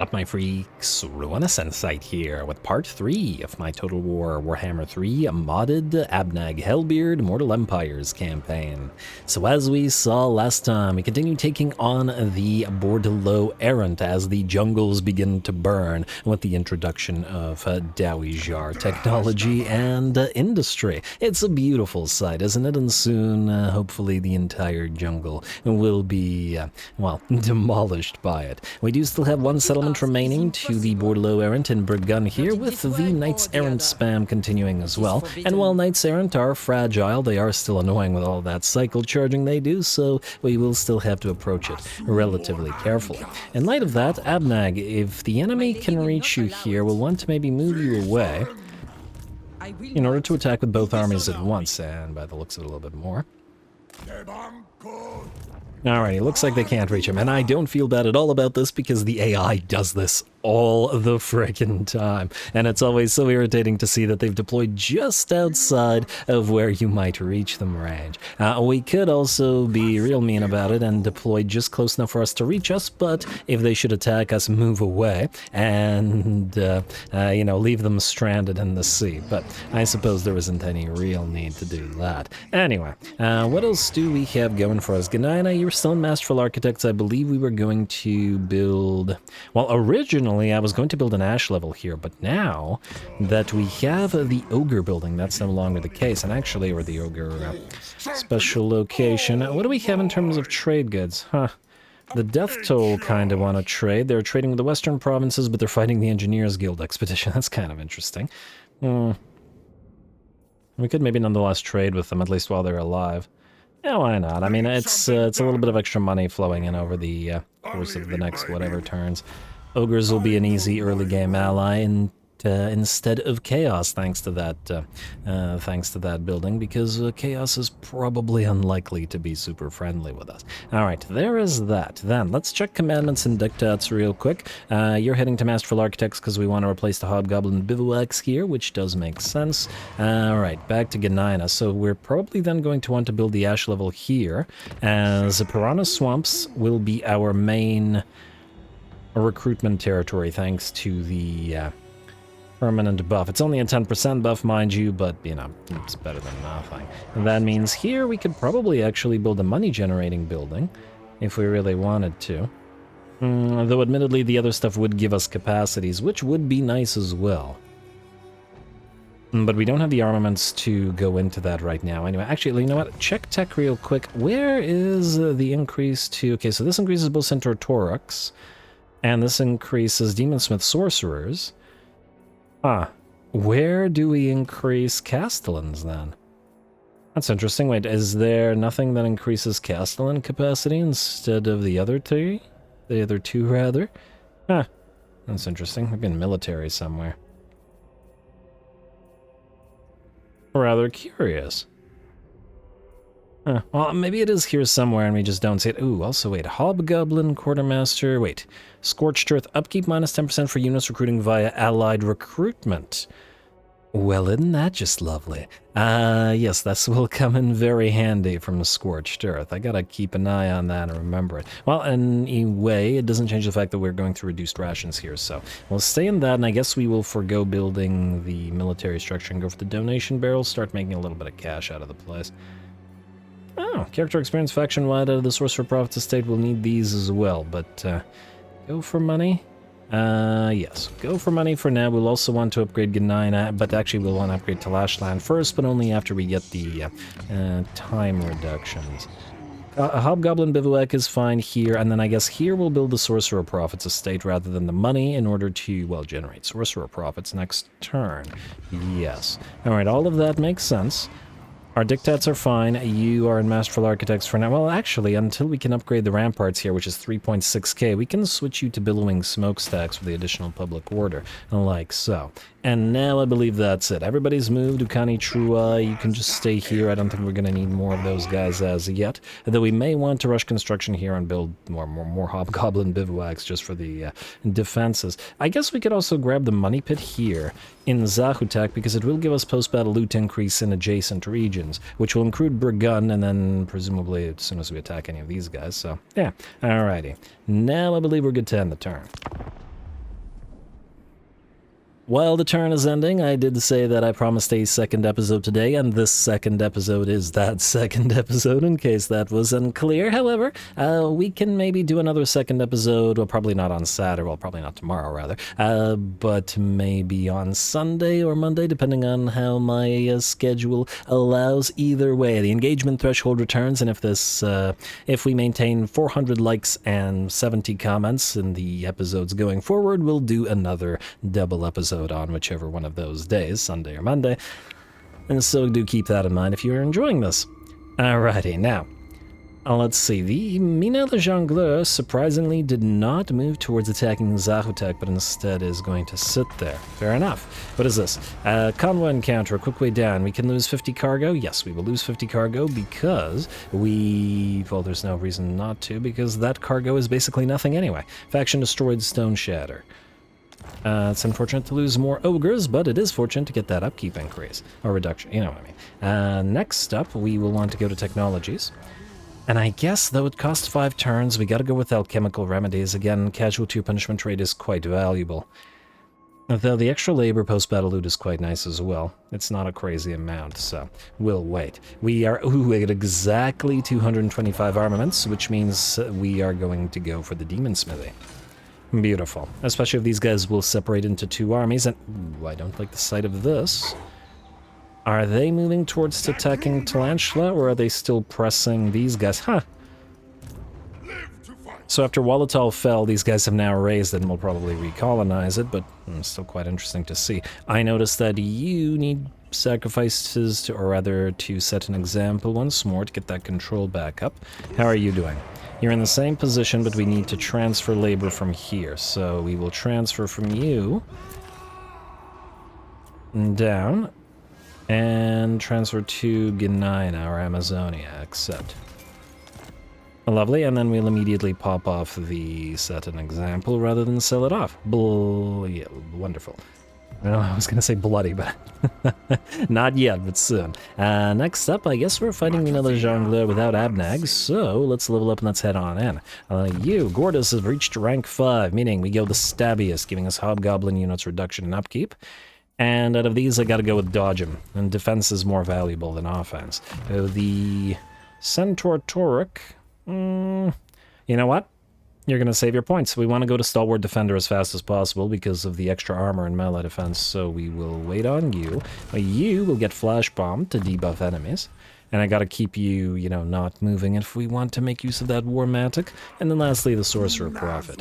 Up my freaks, RuinusInsight here with part 3 of my Total War Warhammer 3 modded Abnagg Hellbeard Immortal Empires campaign. So as we saw last time, we continue taking on the Bordelot errant as the jungles begin to burn with the introduction of Dowijar technology and industry. It's a beautiful sight, isn't it? And soon, hopefully, the entire jungle will be, well, demolished by it. We do still have one settlement remaining to the Bordelot errant in Burgun here, with the Knights Errant spam continuing as well. And while Knights Errant are fragile, they are still annoying with all that cycle charging they do, so we will still have to approach it relatively carefully. In light of that, Abnagg, if the enemy can reach you here, we'll want to maybe move you away in order to attack with both armies at once, and by the looks of it a little bit more. Alrighty, looks like they can't reach him, and I don't feel bad at all about this because the AI does this all the frickin' time, and it's always so irritating to see that they've deployed just outside of where you might reach them range. We could also be real mean about it and deploy just close enough for us to reach us, but if they should attack us, move away and, you know, leave them stranded in the sea. But I suppose there isn't any real need to do that. Anyway, what else do we have going for us? Gnaina, you were still in Masterful Architects. I believe we were going to build... Well, originally I was going to build an ash level here, but now that we have the ogre building, that's no longer the case. And actually, or the ogre special location, what do we have in terms of trade goods? Huh. The Death Toll kind of want to trade. They're trading with the Western provinces, but they're fighting the Engineers Guild expedition. That's kind of interesting. We could maybe nonetheless trade with them, at least while they're alive. Yeah, why not? I mean, it's a little bit of extra money flowing in over the course of the next whatever turns. Ogres will be an easy early game ally instead of Chaos, thanks to that building, because Chaos is probably unlikely to be super friendly with us. All right, there is that. Then let's check commandments and dictats real quick. You're heading to Masterful Architects because we want to replace the Hobgoblin Bivouacs here, which does make sense. All right, back to Gnaina. So we're probably then going to want to build the ash level here, as the Piranha Swamps will be our main recruitment territory, thanks to the permanent buff. It's only a 10% buff, mind you, but, you know, it's better than nothing. And that means here we could probably actually build a money-generating building, if we really wanted to. Though, admittedly, the other stuff would give us capacities, which would be nice as well. But we don't have the armaments to go into that right now. Anyway, actually, you know what? Check tech real quick. Where is the increase to... Okay, so this increases both Centaur Torux, and this increases Demonsmith Sorcerers. Where do we increase Castellans, then? That's interesting. Wait, is there nothing that increases Castellan capacity instead of the other two? The other two, rather? That's interesting. Maybe in military somewhere. Rather curious. Well, maybe it is here somewhere and we just don't see it. Ooh, also wait, Hobgoblin, Quartermaster, wait. Scorched Earth, upkeep minus 10% for units recruiting via allied recruitment. Well, isn't that just lovely? Yes, this will come in very handy from Scorched Earth. I gotta keep an eye on that and remember it. Well, anyway, it doesn't change the fact that we're going through reduced rations here, so we'll stay in that, and I guess we will forgo building the military structure and go for the donation barrels, start making a little bit of cash out of the place. Oh, character experience faction-wide out of the Sorcerer Prophet's estate will need these as well, but go for money? Yes, go for money for now. We'll also want to upgrade Gnaina, but actually we'll want to upgrade Talashland first, but only after we get the time reductions. A Hobgoblin Bivouac is fine here, and then I guess here we'll build the Sorcerer Prophet's estate rather than the money in order to, well, generate Sorcerer Prophets next turn. Yes. Alright, all of that makes sense. Our dictats are fine. You are in Masterful Architects for now. Well, actually, until we can upgrade the ramparts here, which is 3.6k, we can switch you to Billowing Smokestacks with the additional public order, like so. And now I believe that's it. Everybody's moved. Ukani Trua, you can just stay here. I don't think we're going to need more of those guys as yet. Though we may want to rush construction here and build more Hobgoblin Bivouacs just for the defenses. I guess we could also grab the money pit here in Zahutak, because it will give us post-battle loot increase in adjacent regions, which will include Burgun, and then presumably as soon as we attack any of these guys. So, yeah. Alrighty. Now I believe we're good to end the turn. While the turn is ending, I did say that I promised a second episode today, and this second episode is that second episode, in case that was unclear. However, we can maybe do another second episode, well, probably not on Saturday, well, probably not tomorrow, rather, but maybe on Sunday or Monday, depending on how my schedule allows. Either way, the engagement threshold returns, and if we maintain 400 likes and 70 comments in the episodes going forward, we'll do another double episode on whichever one of those days, Sunday or Monday. And so do keep that in mind if you're enjoying this. Alrighty, now, let's see. The Mina the Jongleur surprisingly did not move towards attacking Zahutek, but instead is going to sit there. Fair enough. What is this? Convoy encounter, a quick way down. We can lose 50 cargo? Yes, we will lose 50 cargo because well, there's no reason not to, because that cargo is basically nothing anyway. Faction destroyed Stone Shatter. It's unfortunate to lose more ogres, but it is fortunate to get that upkeep increase, or reduction, you know what I mean. Next up, we will want to go to technologies. And I guess, though it costs 5 turns, we gotta go with alchemical remedies. Again, casualty punishment rate is quite valuable. Though the extra labor post-battle loot is quite nice as well. It's not a crazy amount, so we'll wait. We are at exactly 225 armaments, which means we are going to go for the Demon Smithy. Beautiful. Especially if these guys will separate into 2 armies, and ooh, I don't like the sight of this. Are they moving towards attacking Tarantula, or are they still pressing these guys? Huh. So after Walatal fell, these guys have now raised it and will probably recolonize it, but still quite interesting to see. I noticed that you need sacrifices to, or rather to set an example once more to get that control back up. How are you doing? You're in the same position, but we need to transfer labor from here. So we will transfer from you down and transfer to Gnaina, or Amazonia, accept. Lovely, and then we'll immediately pop off the set an example rather than sell it off. Yeah, wonderful. I was going to say bloody, but not yet, but soon. Next up, I guess we're fighting another Jongleur without Abnagg, so let's level up and let's head on in. Gordus has reached rank 5, meaning we go the Stabbiest, giving us Hobgoblin units reduction and upkeep. And out of these, I gotta go with Dodge him, and defense is more valuable than offense. The Centaur Tauric, you know what? You're going to save your points. We want to go to Stalwart Defender as fast as possible because of the extra armor and melee defense, so we will wait on you. You will get Flash Bomb to debuff enemies, and I got to keep you, not moving if we want to make use of that War Matic. And then lastly, the Sorcerer Prophet.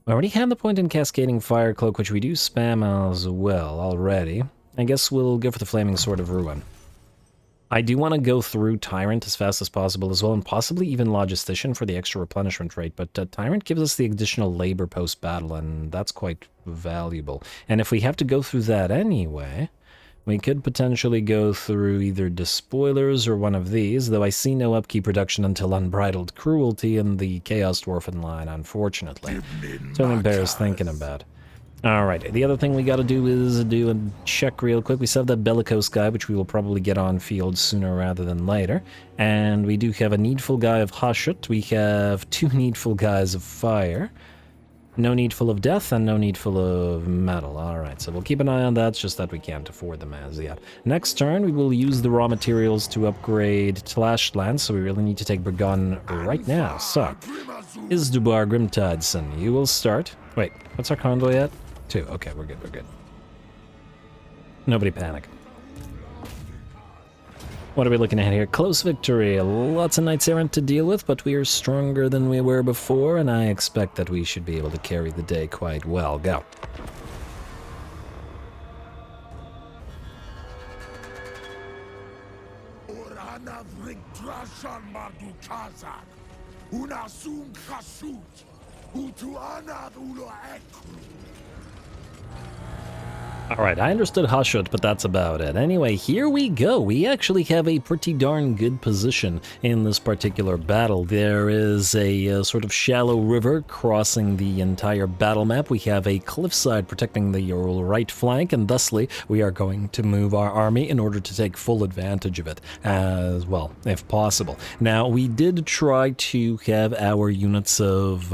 I already had the point in Cascading Fire Cloak, which we do spam as well already. I guess we'll go for the Flaming Sword of Ruin. I do want to go through Tyrant as fast as possible as well, and possibly even Logistician for the extra replenishment rate, but Tyrant gives us the additional labor post-battle, and that's quite valuable. And if we have to go through that anyway, we could potentially go through either Despoilers or one of these, though I see no upkeep reduction until Unbridled Cruelty in the Chaos Dwarfen line, unfortunately. Something bears thinking about. Alright, the other thing we gotta do is do a check real quick. We still have that Bellicose guy, which we will probably get on field sooner rather than later. And we do have a Needful guy of Hashut. We have 2 Needful guys of Fire. No Needful of Death and no Needful of Metal. Alright, so we'll keep an eye on that. It's just that we can't afford them as yet. Next turn, we will use the raw materials to upgrade Tlashland, so we really need to take Burgon right now. So, Isdubar Grimtideson, you will start. Wait, what's our convoy at? 2. Okay, we're good. Nobody panic. What are we looking at here? Close victory. Lots of Knights Errant to deal with, but we are stronger than we were before, and I expect that we should be able to carry the day quite well. Go. Alright, I understood Hashut, but that's about it. Anyway, here we go. We actually have a pretty darn good position in this particular battle. There is a sort of shallow river crossing the entire battle map. We have a cliffside protecting the right flank, and thusly we are going to move our army in order to take full advantage of it as well, if possible. Now, we did try to have our units of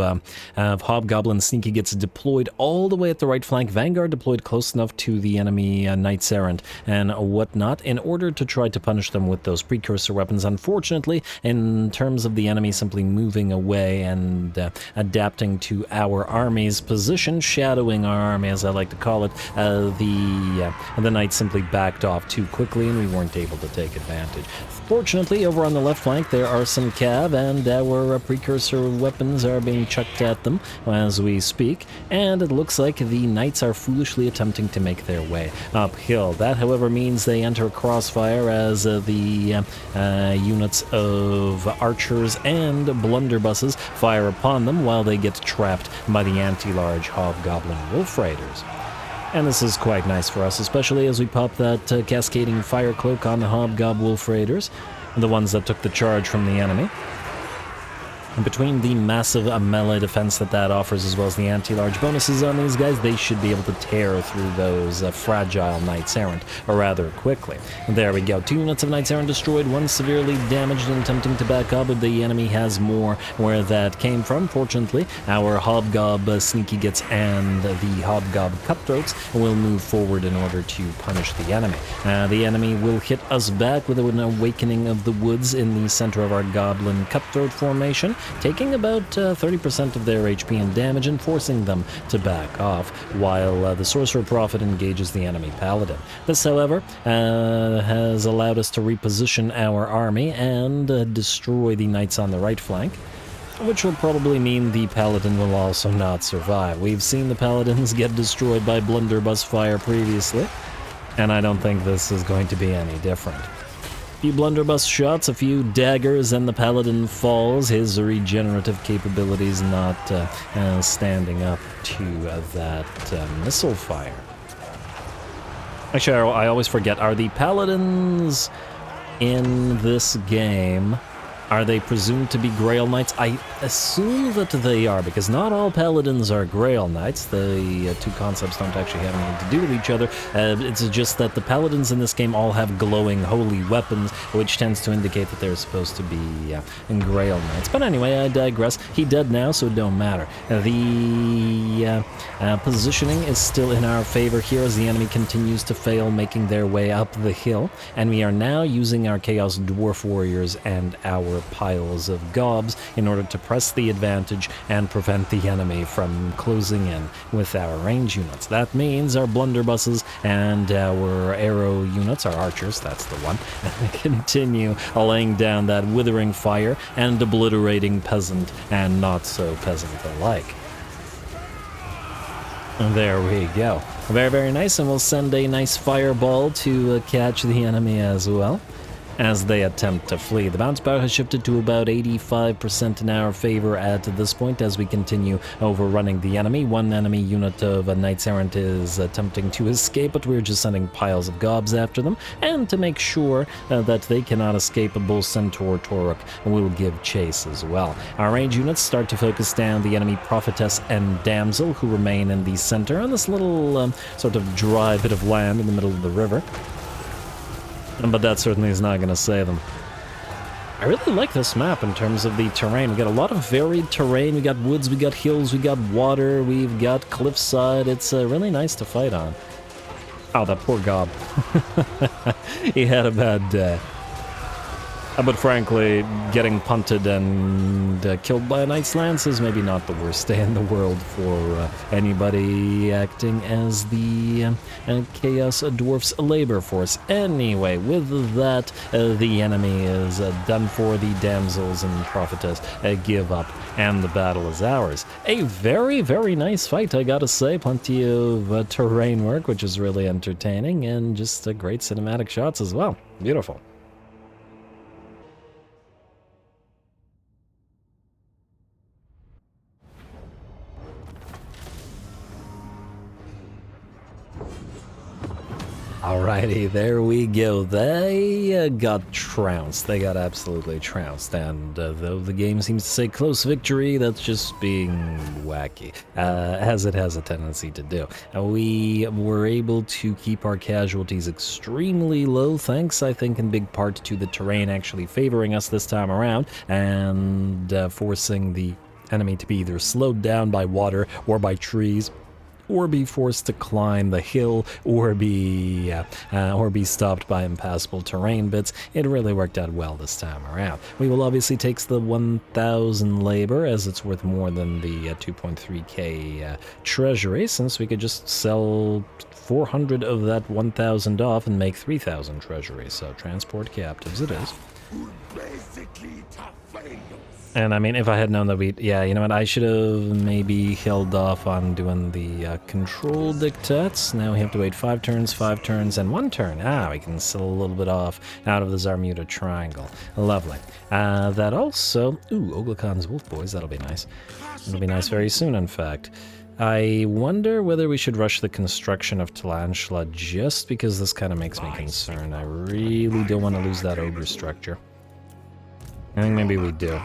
Hobgoblin Sneaky Gets deployed all the way at the right flank. Vanguard deployed close enough to the enemy Knights Errant and whatnot in order to try to punish them with those precursor weapons. Unfortunately, in terms of the enemy simply moving away and adapting to our army's position, shadowing our army as I like to call it, the Knights simply backed off too quickly and we weren't able to take advantage. Fortunately, over on the left flank there are some cav, and our precursor weapons are being chucked at them as we speak, and it looks like the Knights are foolishly attempting to make their way uphill. That, however, means they enter crossfire as the units of archers and blunderbusses fire upon them while they get trapped by the anti-large Hobgoblin Wolf Raiders. And this is quite nice for us, especially as we pop that cascading fire cloak on the Hobgob Wolf Raiders, the ones that took the charge from the enemy. And between the massive melee defense that offers, as well as the anti-large bonuses on these guys, they should be able to tear through those fragile Knights Errant rather quickly. There we go. 2 units of Knights Errant destroyed, 1 severely damaged and attempting to back up, but the enemy has more where that came from. Fortunately, our Hobgob Sneaky Gets and the Hobgob Cutthroats will move forward in order to punish the enemy. The enemy will hit us back with an Awakening of the Woods in the center of our Goblin Cutthroat formation, taking about 30% of their HP and damage and forcing them to back off, while the Sorcerer Prophet engages the enemy Paladin. This, however, has allowed us to reposition our army and destroy the Knights on the right flank, which will probably mean the Paladin will also not survive. We've seen the Paladins get destroyed by blunderbuss fire previously, and I don't think this is going to be any different. A few blunderbuss shots, a few daggers, and the Paladin falls, his regenerative capabilities not standing up to that missile fire. Actually, I always forget, are the Paladins in this game, are they presumed to be Grail Knights? I assume that they are, because not all Paladins are Grail Knights. The two concepts don't actually have anything to do with each other. It's just that the Paladins in this game all have glowing holy weapons, which tends to indicate that they're supposed to be Grail Knights. But anyway, I digress. He dead now, so it don't matter. The positioning is still in our favor here as the enemy continues to fail, making their way up the hill, and we are now using our Chaos Dwarf Warriors and our piles of gobs in order to press the advantage and prevent the enemy from closing in with our range units. That means our blunderbusses and our arrow units, our archers, that's the one, continue laying down that withering fire and obliterating peasant and not so peasant alike. There we go. Very, very nice, and we'll send a nice fireball to catch the enemy as well as they attempt to flee. The bounce power has shifted to about 85% in our favor at this point as we continue overrunning the enemy. One enemy unit of Knights Errant is attempting to escape, but we're just sending piles of gobs after them, and to make sure that they cannot escape, Bull Centaur Toruk will give chase as well. Our range units start to focus down the enemy Prophetess and Damsel, who remain in the center on this little sort of dry bit of land in the middle of the river. But that certainly is not going to save them. I really like this map in terms of the terrain. We got a lot of varied terrain. We got woods, we got hills, we got water, we've got cliffside. It's really nice to fight on. Oh, that poor gob. He had a bad day. But frankly, getting punted and killed by a Knight's Lance is maybe not the worst day in the world for anybody acting as the Chaos Dwarfs labor force. Anyway, with that, the enemy is done for. The damsels and prophetess give up, and the battle is ours. A very, very nice fight, I gotta say. Plenty of terrain work, which is really entertaining, and just great cinematic shots as well. Beautiful. Alrighty, there we go. They got trounced. They got absolutely trounced. And though the game seems to say close victory, that's just being wacky, as it has a tendency to do. We were able to keep our casualties extremely low, thanks, I think, in big part to the terrain actually favoring us this time around, and forcing the enemy to be either slowed down by water or by trees, or be forced to climb the hill, or be stopped by impassable terrain bits. It really worked out well this time around. We will obviously take the 1,000 labor, as it's worth more than the 2.3k treasury, since we could just sell 400 of that 1,000 off and make 3,000 treasury. So transport captives it is. And I mean, if I had known that yeah, you know what, I should have maybe held off on doing the control dictates. Now we have to wait 5 turns, and 1 turn. Ah, we can still a little bit off out of the Zarmuta triangle. Lovely. That also, ooh, Oglakan's Wolf Boys, that'll be nice. It'll be nice very soon, in fact. I wonder whether we should rush the construction of Talantula, just because this kind of makes me concerned. I really don't want to lose that ogre structure. I think maybe we do.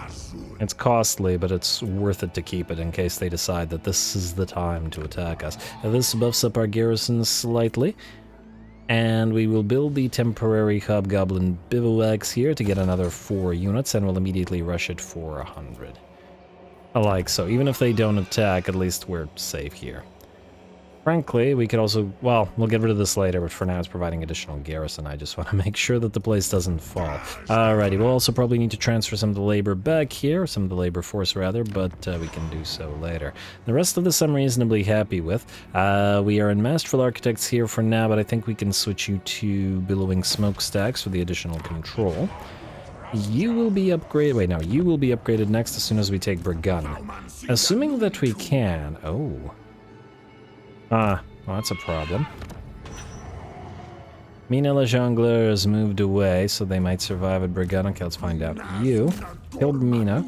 It's costly, but it's worth it to keep it in case they decide that this is the time to attack us. Now, this buffs up our garrison slightly, and we will build the temporary Hobgoblin bivouacs here to get another 4 units, and we'll immediately rush it for 100. Like so. Even if they don't attack, at least we're safe here. Frankly, we could also, well, we'll get rid of this later, but for now it's providing additional garrison. I just want to make sure that the place doesn't fall. Alrighty, we'll also probably need to transfer some of the labor back here, some of the labor force rather, but we can do so later. The rest of this I'm reasonably happy with. We are in Masterful Architects here for now, but I think we can switch you to Billowing Smokestacks for the additional control. You will be upgraded, wait, no, you will be upgraded next as soon as we take Burgun. Assuming that we can, well, that's a problem. Mina Le Jongleur has moved away, so they might survive at Burgun. Okay, let's find out. You killed Mina.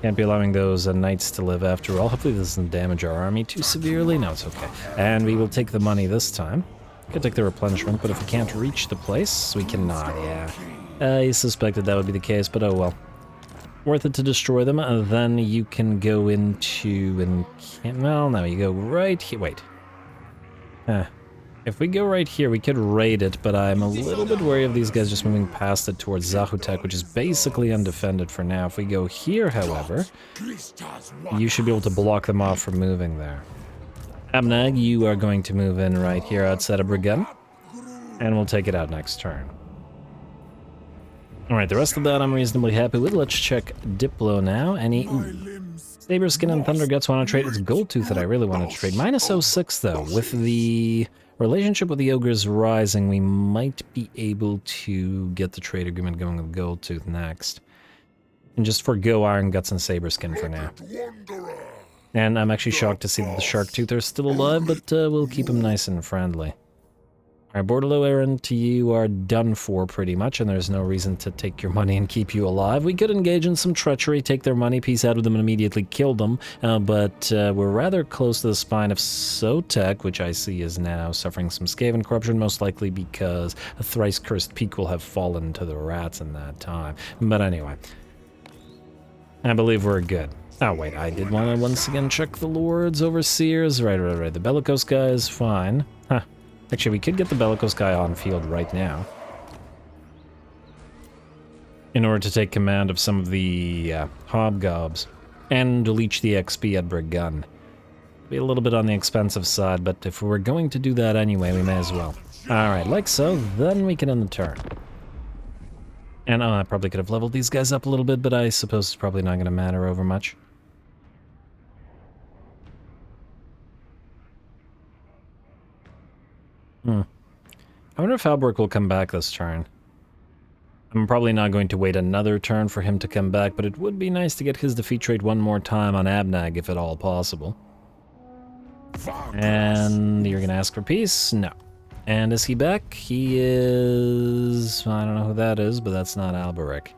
Can't be allowing those knights to live after all. Hopefully this doesn't damage our army too severely. No, it's okay. And we will take the money this time. Could take the replenishment, but if we can't reach the place, we cannot, yeah. I suspected that would be the case, but oh well. Worth it to destroy them, then you can go into, well, no, you go right here, wait. If we go right here, we could raid it, but I'm a little bit wary of these guys just moving past it towards Zahutek, which is basically undefended for now. If we go here, however, you should be able to block them off from moving there. Abnagg, you are going to move in right here outside of Burgun, and we'll take it out next turn. Alright, the rest of that I'm reasonably happy with. Let's check Diplo now. Any... Saberskin and Thunderguts want to trade. It's Goldtooth that I really want to trade. Minus 06, though. With the relationship with the Ogres rising, we might be able to get the trade agreement going with Goldtooth next. And just forgo Iron Guts and Saberskin for now. And I'm actually shocked to see that the Sharktooth are still alive, but we'll keep them nice and friendly. Alright, Bordello Errant, you are done for pretty much, and there's no reason to take your money and keep you alive. We could engage in some treachery, take their money, peace out with them, and immediately kill them, but we're rather close to the spine of Sotek, which I see is now suffering some Skaven corruption, most likely because a thrice-cursed peak will have fallen to the rats in that time. But anyway, I believe we're good. Oh wait, I did want to once again check the Lords, Overseers. Right. The Bellicose guy is fine. Huh. Actually, we could get the Bellicose guy on field right now in order to take command of some of the Hobgobs and leech the XP at Burgun. Be a little bit on the expensive side, but if we're going to do that anyway, we may as well. Alright, like so, then we can end the turn. And I probably could have leveled these guys up a little bit, but I suppose it's probably not going to matter over much. I wonder if Alberic will come back this turn. I'm probably not going to wait another turn for him to come back, but it would be nice to get his defeat trait one more time on Abnagg, if at all possible. And you're going to ask for peace? No. And is he back? He is... I don't know who that is, but that's not Alberic.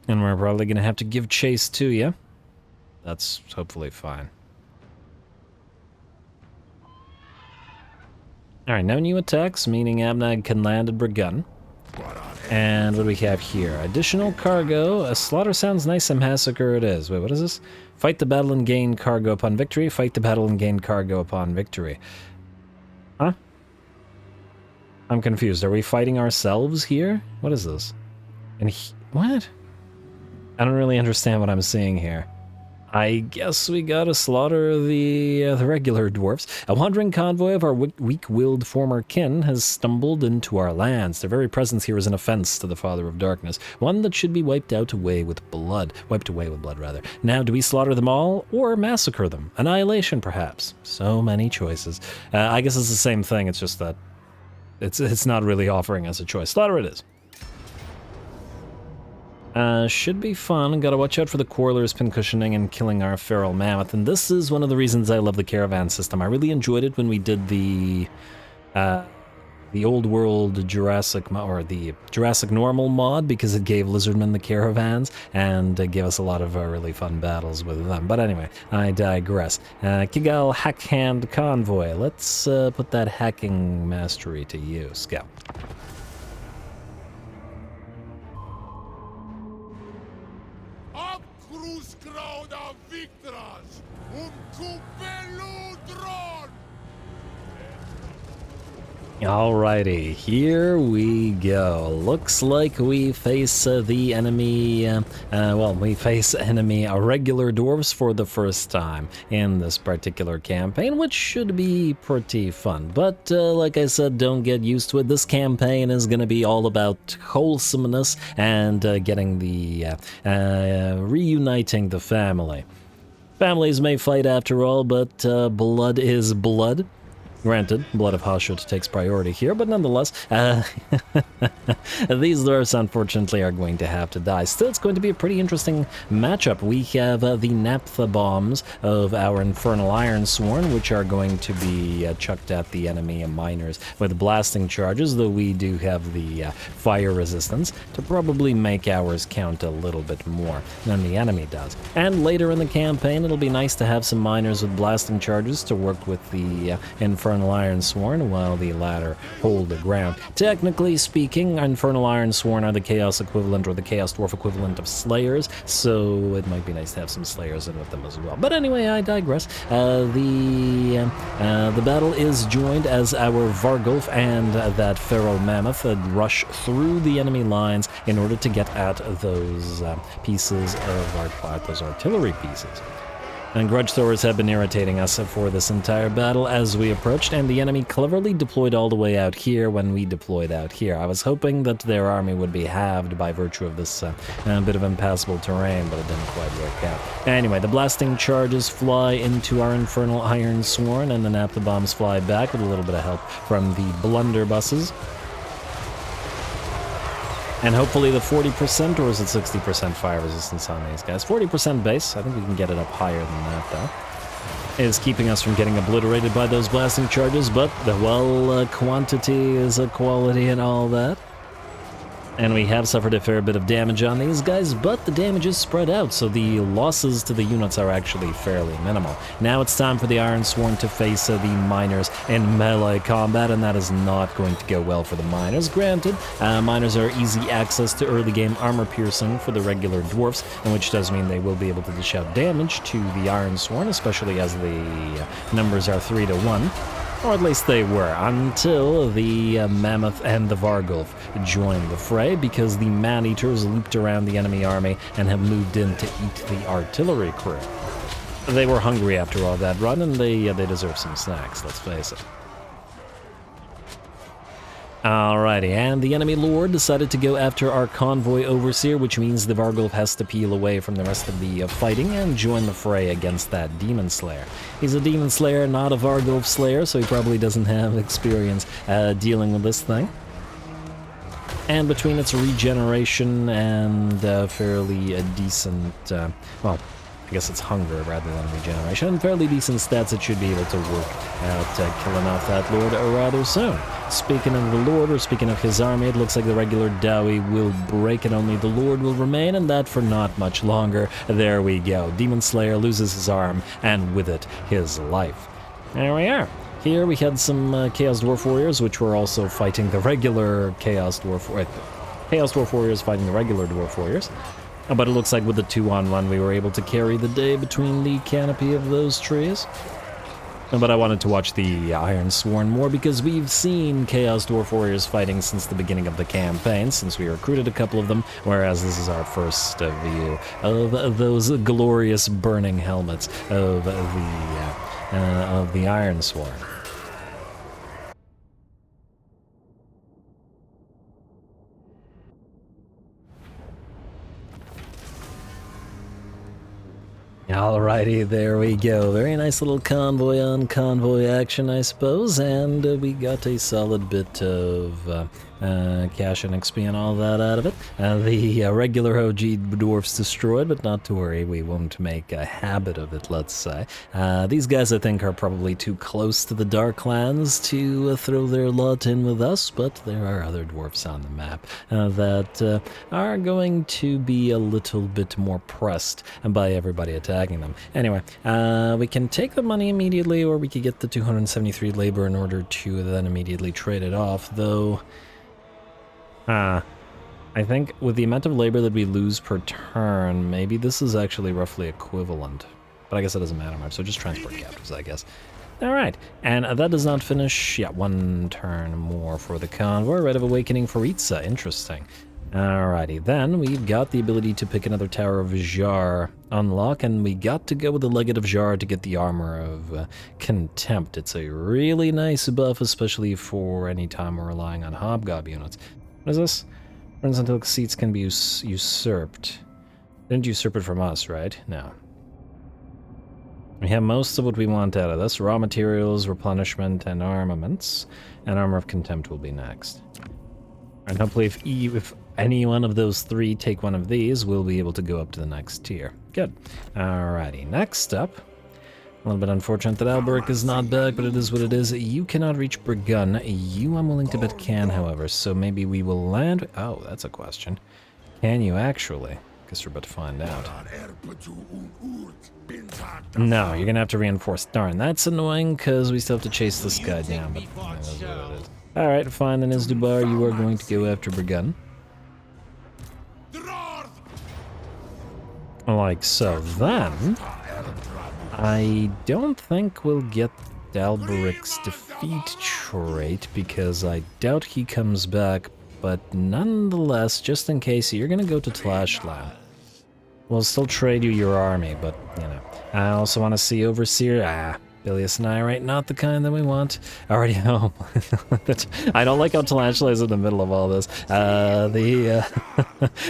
And we're probably going to have to give chase to you. That's hopefully fine. Alright, no new attacks, meaning Abnagg can land a gun. And what do we have here? Additional cargo. A slaughter sounds nice, a massacre it is. Wait, what is this? Fight the battle and gain cargo upon victory. Fight the battle and gain cargo upon victory. Huh? I'm confused. Are we fighting ourselves here? What is this? And what? I don't really understand what I'm seeing here. I guess we gotta slaughter the regular dwarfs. A wandering convoy of our weak-willed former kin has stumbled into our lands. Their very presence here is an offense to the Father of Darkness, one that should be wiped away with blood. Now, do we slaughter them all, or massacre them? Annihilation, perhaps. So many choices. I guess it's the same thing, it's just that it's not really offering us a choice. Slaughter it is. Should be fun. Gotta watch out for the quarrelers pincushioning and killing our feral mammoth. And this is one of the reasons I love the caravan system. I really enjoyed it when we did the old world Jurassic, or the Jurassic normal mod, because it gave lizardmen the caravans, and it gave us a lot of really fun battles with them. But anyway, I digress. Kigal Hackhand Convoy. Let's put that hacking mastery to use. Go. Alrighty, here we go. Looks like we face the enemy, we face enemy regular dwarves for the first time in this particular campaign, which should be pretty fun. But like I said, don't get used to it. This campaign is going to be all about wholesomeness and getting the, reuniting the family. Families may fight after all, but blood is blood. Granted, blood of Hashut takes priority here, but nonetheless, these dwarfs unfortunately are going to have to die. Still, it's going to be a pretty interesting matchup. We have the naphtha bombs of our Infernal Ironsworn, which are going to be chucked at the enemy miners with blasting charges, though we do have the fire resistance to probably make ours count a little bit more than the enemy does. And later in the campaign, it'll be nice to have some miners with blasting charges to work with the Infernal Ironsworn while the latter hold the ground. Technically speaking, Infernal Ironsworn are the Chaos equivalent or the Chaos Dwarf equivalent of Slayers, so it might be nice to have some Slayers in with them as well. But anyway, I digress. The battle is joined as our Vargulf and that Feral Mammoth rush through the enemy lines in order to get at those pieces of those artillery pieces. And grudge throwers have been irritating us for this entire battle as we approached, and the enemy cleverly deployed all the way out here when we deployed out here. I was hoping that their army would be halved by virtue of this bit of impassable terrain, but it didn't quite work out. Anyway, the blasting charges fly into our Infernal Ironsworn, and the naphtha bombs fly back with a little bit of help from the blunderbusses. And hopefully the 40%, or is it 60% fire resistance on these guys? 40% base, I think we can get it up higher than that though. Is keeping us from getting obliterated by those blasting charges, but quantity is a quality and all that. And we have suffered a fair bit of damage on these guys, but the damage is spread out, so the losses to the units are actually fairly minimal. Now it's time for the Ironsworn to face the miners in melee combat, and that is not going to go well for the miners. Granted, miners are easy access to early game armor piercing for the regular dwarfs, and which does mean they will be able to dish out damage to the Ironsworn, especially as the numbers are 3 to 1. Or at least they were, until the Mammoth and the Vargulf joined the fray, because the Man-Eaters looped around the enemy army and have moved in to eat the artillery crew. They were hungry after all that run, and they deserve some snacks, let's face it. Alrighty, and the enemy lord decided to go after our convoy overseer, which means the Vargulf has to peel away from the rest of the fighting and join the fray against that Demon Slayer. He's a Demon Slayer, not a Vargulf Slayer, so he probably doesn't have experience dealing with this thing. And between its regeneration and fairly decent, I guess it's hunger rather than regeneration, and fairly decent stats, it should be able to work at killing off that lord rather soon. Speaking of the lord, or speaking of his army, it looks like the regular Dowie will break and only the lord will remain, and that for not much longer. There we go. Demon Slayer loses his arm, and with it, his life. There we are. Here we had some Chaos Dwarf Warriors, which were also fighting the regular Chaos Dwarf Warriors fighting the regular Dwarf Warriors. But it looks like with the 2-on-1 we were able to carry the day between the canopy of those trees. But I wanted to watch the Iron Sworn more because we've seen Chaos Dwarf Warriors fighting since the beginning of the campaign, since we recruited a couple of them, whereas this is our first view of those glorious burning helmets of the Iron Sworn. Alrighty, there we go. Very nice little convoy on convoy action, I suppose, and we got a solid bit of cash and XP and all that out of it. The regular OG dwarfs destroyed, but not to worry, we won't make a habit of it, let's say. These guys, I think, are probably too close to the Darklands to throw their lot in with us, but there are other dwarfs on the map that are going to be a little bit more pressed by everybody attacking them. Anyway, we can take the money immediately, or we could get the 273 labor in order to then immediately trade it off, though... I think with the amount of labor that we lose per turn, maybe this is actually roughly equivalent. But I guess it doesn't matter much, so just transport captives, I guess. Alright, and that does not finish... Yeah, 1 turn more for the convoy. Rite of Awakening for Itza, interesting. Alrighty, then we've got the ability to pick another Tower of Jar unlock, and we got to go with the Legate of Jar to get the Armor of Contempt. It's a really nice buff, especially for any time we're relying on Hobgob units. What is this? Runs until seats can be usurped. Didn't usurp it from us, right? No. We have most of what we want out of this. Raw materials, replenishment, and armaments. And Armor of Contempt will be next. And hopefully if any one of those 3 take one of these, we'll be able to go up to the next tier. Good. Alrighty, next up. A little bit unfortunate that Alberic is not back, but it is what it is. You cannot reach Burgun. You, I'm willing to bet, can, however. So maybe we will land... Oh, that's a question. Can you actually? Guess we're about to find out. No, you're gonna have to reinforce. Darn, that's annoying, because we still have to chase this guy down, but that's what it is. Alright, fine, then as Dubar, you are going to go after Burgun. Like so. Then... I don't think we'll get Alberic's defeat trait, because I doubt he comes back, but nonetheless, just in case, you're gonna go to Tlashlan. We'll still trade you your army, but, you know. I also want to see Overseer. Bilious Nyrite, not the kind that we want. Already home. I don't like how Tlashlan is in the middle of all this. The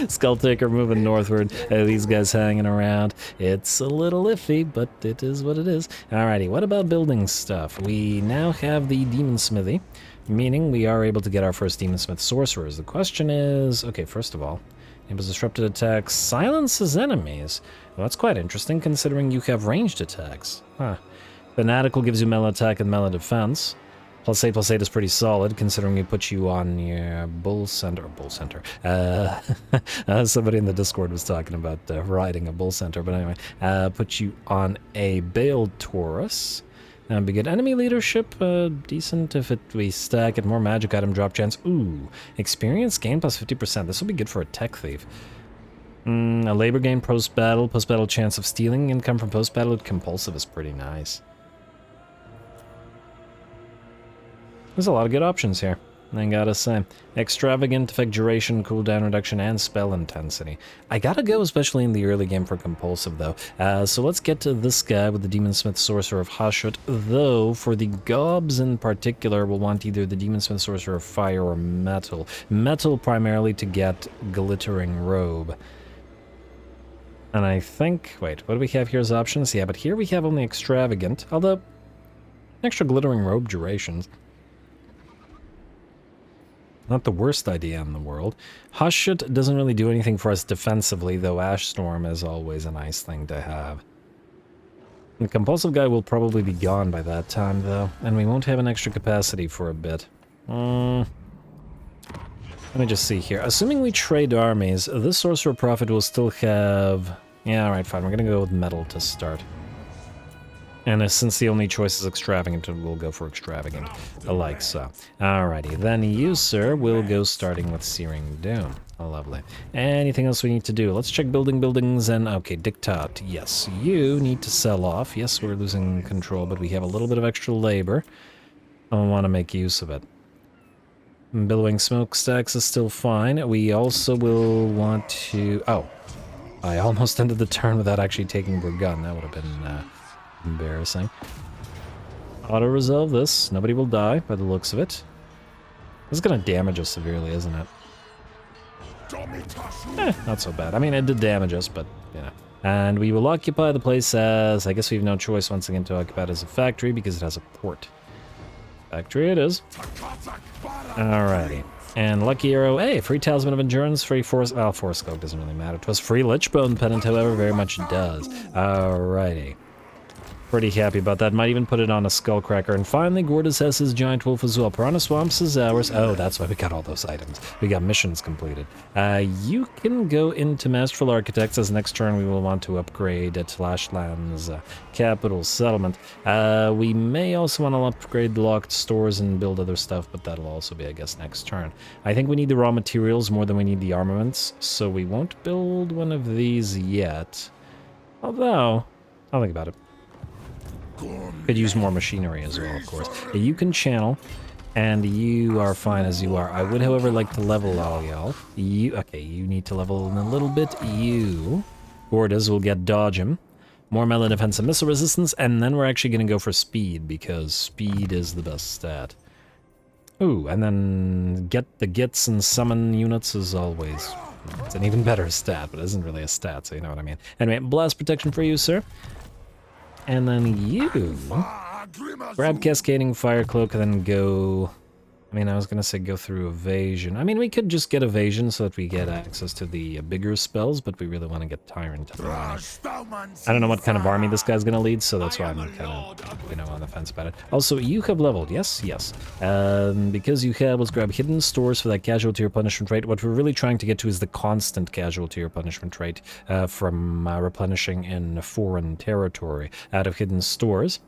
Skulltaker moving northward. These guys hanging around. It's a little iffy, but it is what it is. Alrighty, what about building stuff? We now have the Demon Smithy, meaning we are able to get our first Demon Smith Sorcerers. The question is... Okay, first of all, enables disrupted attacks, silences enemies. Well, that's quite interesting, considering you have ranged attacks. Huh. Fanatical gives you melee attack and melee defense. +8/+8 is pretty solid, considering we put you on your Bull Center. Somebody in the Discord was talking about riding a Bull Center, but anyway. Put you on a Bale Taurus. Be good. Enemy leadership, decent if we stack it. More magic item drop chance. Ooh. Experience gain +50%. This will be good for a tech thief. A labor gain post-battle. Post-battle chance of stealing income from post-battle. Compulsive is pretty nice. There's a lot of good options here, I gotta say. Extravagant, effect duration, cooldown reduction, and spell intensity. I gotta go, especially in the early game, for compulsive, though. So let's get to this guy with the Demon Smith Sorcerer of Hashut, though for the gobs in particular, we'll want either the Demon Smith Sorcerer of Fire or Metal. Metal primarily to get Glittering Robe. And I think... Wait, what do we have here as options? Yeah, but here we have only Extravagant, although... Extra Glittering Robe durations. Not the worst idea in the world. Hashut doesn't really do anything for us defensively, though Ash Storm is always a nice thing to have. The compulsive guy will probably be gone by that time, though, and we won't have an extra capacity for a bit. Let me just see here. Assuming we trade armies, this Sorcerer Prophet will still have... Yeah, alright, fine. We're gonna go with Metal to start. And since the only choice is extravagant, we'll go for extravagant, like so. Alrighty, then you, sir, will go starting with Searing Doom. Lovely. Anything else we need to do? Let's check buildings, and okay, Diktat. Yes, you need to sell off. Yes, we're losing control, but we have a little bit of extra labor. I want to make use of it. Billowing smokestacks is still fine. We also will want to... Oh, I almost ended the turn without actually taking Burgun. That would have been embarrassing. Auto-resolve this. Nobody will die by the looks of it. This is going to damage us severely, isn't it? Not so bad. I mean, it did damage us, but, you know. And we will occupy the place as... I guess we have no choice once again to occupy it as a factory because it has a port. Factory it is. Alrighty. And Lucky Arrow, hey, free Talisman of Endurance, free Force... Well, Force Scope doesn't really matter to us. Free Lichbone Pendant, however, very much does. Alrighty. Pretty happy about that. Might even put it on a Skullcracker. And finally, Gordas has his Giant Wolf as well. Piranha Swamps is ours. Oh, that's why we got all those items. We got missions completed. You can go into Masterful Architects. As next turn, we will want to upgrade Tlashland's capital settlement. We may also want to upgrade the locked stores and build other stuff, but that'll also be, I guess, next turn. I think we need the raw materials more than we need the armaments, so we won't build one of these yet. Although, I'll think about it. Could use more machinery as well, of course. You can channel, and you are fine as you are. I would, however, like to level all y'all. Okay, you need to level in a little bit. You, Gordas, will get dodge him. More melee defense and missile resistance, and then we're actually going to go for speed, because speed is the best stat. Ooh, and then get the gets and summon units is always... It's an even better stat, but it isn't really a stat, so you know what I mean. Anyway, blast protection for you, sir. And then you grab Cascading Fire Cloak and then go... I mean, I was going to say go through Evasion. I mean, we could just get Evasion so that we get access to the bigger spells, but we really want to get Tyrant to the running. I don't know what kind of army this guy's going to lead, so that's why I'm kind of, you know, on the fence about it. Also, you have leveled, yes? Yes. Because you have, let's grab Hidden Stores for that Casualty or Punishment rate. What we're really trying to get to is the constant Casualty or Punishment rate from replenishing in foreign territory out of Hidden Stores.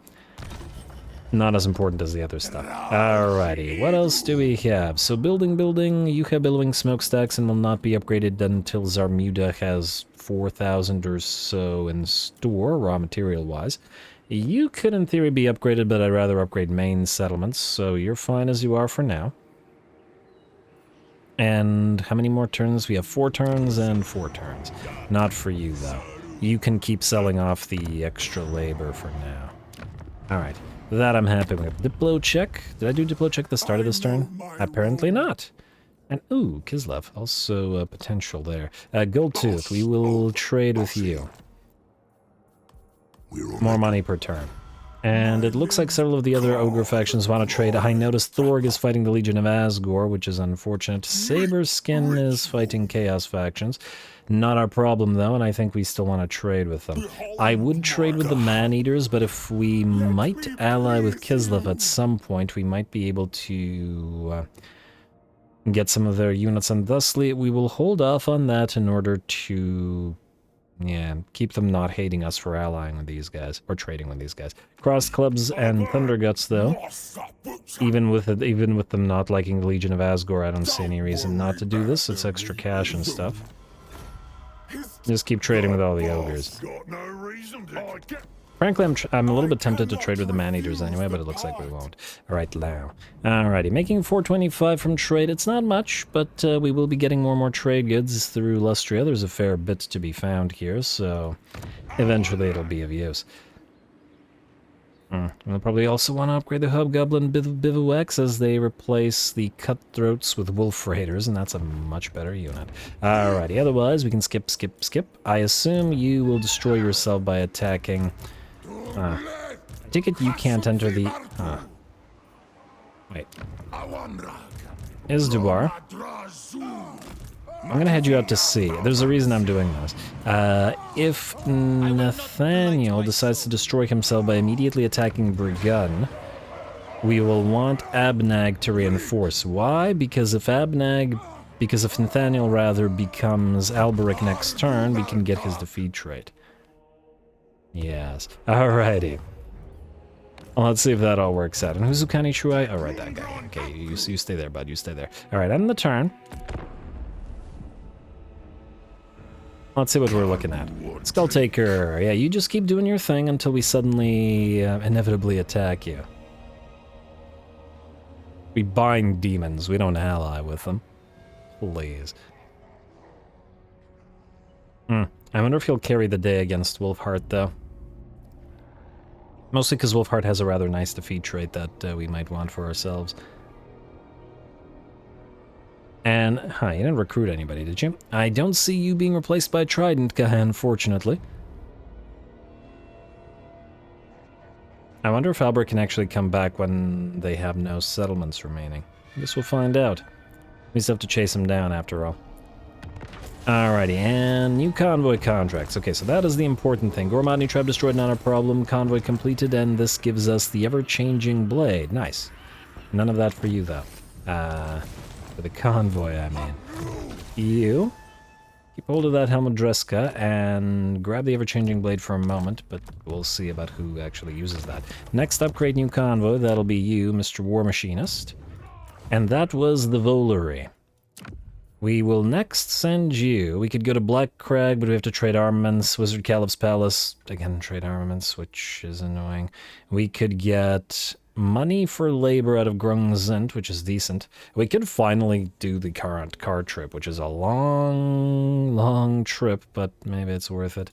Not as important as the other stuff. Alrighty, what else do we have? So building, you have billowing smokestacks and will not be upgraded until Zarmuda has 4,000 or so in store, raw material-wise. You could, in theory, be upgraded, but I'd rather upgrade main settlements, so you're fine as you are for now. And how many more turns? We have 4 turns and 4 turns. Not for you, though. You can keep selling off the extra labor for now. Alright. That I'm happy with. Diplo check. Did I do Diplo check at the start of this turn? Apparently not. And ooh, Kislev. Also potential there. Gold Tooth, we will trade with you. More money per turn. And it looks like several of the other Ogre factions want to trade. I noticed Thorg is fighting the Legion of Asgore, which is unfortunate. Saberskin is fighting Chaos factions. Not our problem, though, and I think we still want to trade with them. I would trade with the Man-Eaters, but if we might ally with Kislev at some point, we might be able to get some of their units, and thusly we will hold off on that in order to, yeah, keep them not hating us for allying with these guys, or trading with these guys. Cross Clubs and Thunderguts, though, even with them not liking the Legion of Asgore, I don't see any reason not to do this. It's extra cash and stuff. Just keep trading with all the ogres. Frankly, I'm a little bit tempted to trade with the Man-Eaters anyway, but it looks like we won't. Alright, Lao. Alrighty, making 425 from trade. It's not much, but we will be getting more and more trade goods through Lustria. There's a fair bit to be found here, so eventually it'll be of use. We'll probably also want to upgrade the Hobgoblin Bivouacs as they replace the Cutthroats with Wolf Raiders, and that's a much better unit. Alrighty, otherwise we can skip. I assume you will destroy yourself by attacking... I take it you can't enter the... Wait. Is Dubar? I'm gonna head you out to sea. There's a reason I'm doing this. If Nathaniel decides to destroy himself by immediately attacking Burgun, we will want Abnagg to reinforce. Why? Because if Nathaniel rather becomes Alberic next turn, we can get his defeat trait. Yes. Alrighty. Well, let's see if that all works out. And who's Ukani Shuai? Oh, right, that guy. Okay, you stay there, bud. You stay there. All right, end the turn. Let's see what we're looking at. Skulltaker. Yeah, you just keep doing your thing until we suddenly, inevitably attack you. We bind demons. We don't ally with them. Please. I wonder if he'll carry the day against Wolfheart, though. Mostly because Wolfheart has a rather nice defeat trait that we might want for ourselves. And, you didn't recruit anybody, did you? I don't see you being replaced by Trident, Kahan, fortunately. I wonder if Alberic can actually come back when they have no settlements remaining. I guess we'll find out. We just have to chase him down, after all. Alrighty, and new convoy contracts. Okay, so that is the important thing. Gormod, new tribe destroyed, not a problem. Convoy completed, and this gives us the ever-changing blade. Nice. None of that for you, though. For the convoy, I mean. You keep hold of that Helmet Dreska and grab the ever-changing blade for a moment, but we'll see about who actually uses that. Next up, create new convoy. That'll be you, Mr. War Machinist. And that was the Volery. We will next send you. We could go to Black Crag, but we have to trade armaments. Wizard Calip's Palace. Again, trade armaments, which is annoying. We could get money for labor out of Grungzint, which is decent. We could finally do the current car trip, which is a long, long trip, but maybe it's worth it.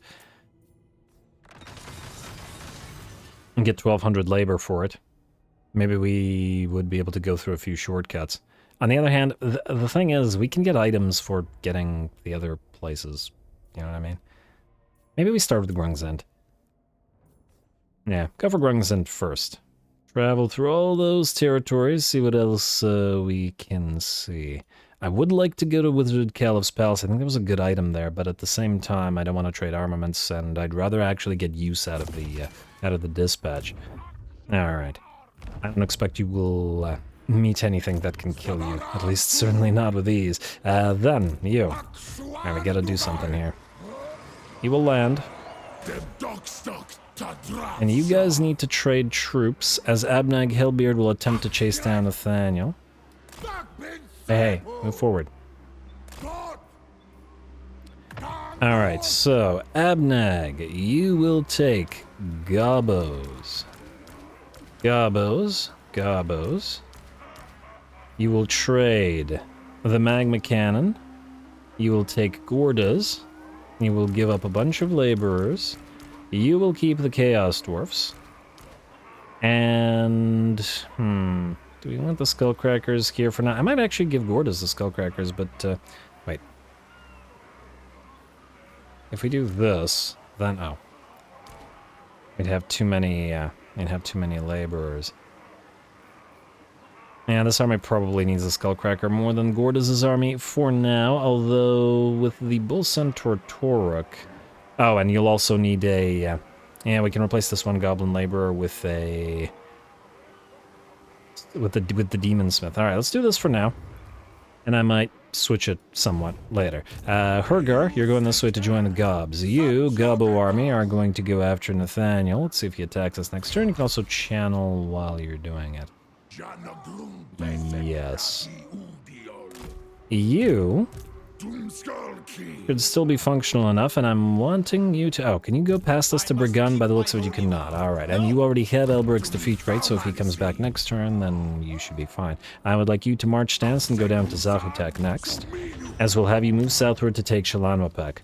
And get 1,200 labor for it. Maybe we would be able to go through a few shortcuts. On the other hand, the thing is, we can get items for getting the other places. You know what I mean? Maybe we start with Grungzint. Yeah, go for Grungzint first. Travel through all those territories, see what else we can see. I would like to go to Wizard Calip's Palace. I think there was a good item there, but at the same time, I don't want to trade armaments, and I'd rather actually get use out of the dispatch. All right. I don't expect you will meet anything that can kill you. At least, certainly not with these. Then, you. Alright, we gotta do something here. You will land. And you guys need to trade troops, as Abnagg Hellbeard will attempt to chase down Nathaniel. Hey, move forward. Alright, so, Abnagg, you will take Gobos. Gobos. You will trade the Magma Cannon. You will take Gordas. You will give up a bunch of laborers. You will keep the Chaos Dwarfs. And, do we want the Skullcrackers here for now? I might actually give Gordas the Skullcrackers, but, wait. If we do this, then, we'd have too many laborers. Yeah, this army probably needs a Skullcracker more than Gordas' army for now, although with the Bull Centaur Toruk... Oh, and you'll also need a... yeah, we can replace this one Goblin Laborer with a... with the Demon Smith. Alright, let's do this for now. And I might switch it somewhat later. Hergar, you're going this way to join the Gobs. You, Gobbo army, are going to go after Nathaniel. Let's see if he attacks us next turn. You can also channel while you're doing it. Yes. You could still be functional enough, and I'm wanting you to... Oh, can you go past us to Brigand? By the looks of it, you cannot. Alright, and you already had ALBERIC'S defeat rate, so if he comes back next turn, then you should be fine. I would like you to march stance and go down to Zahutek next, as we'll have you move southward to take Shalanwapek.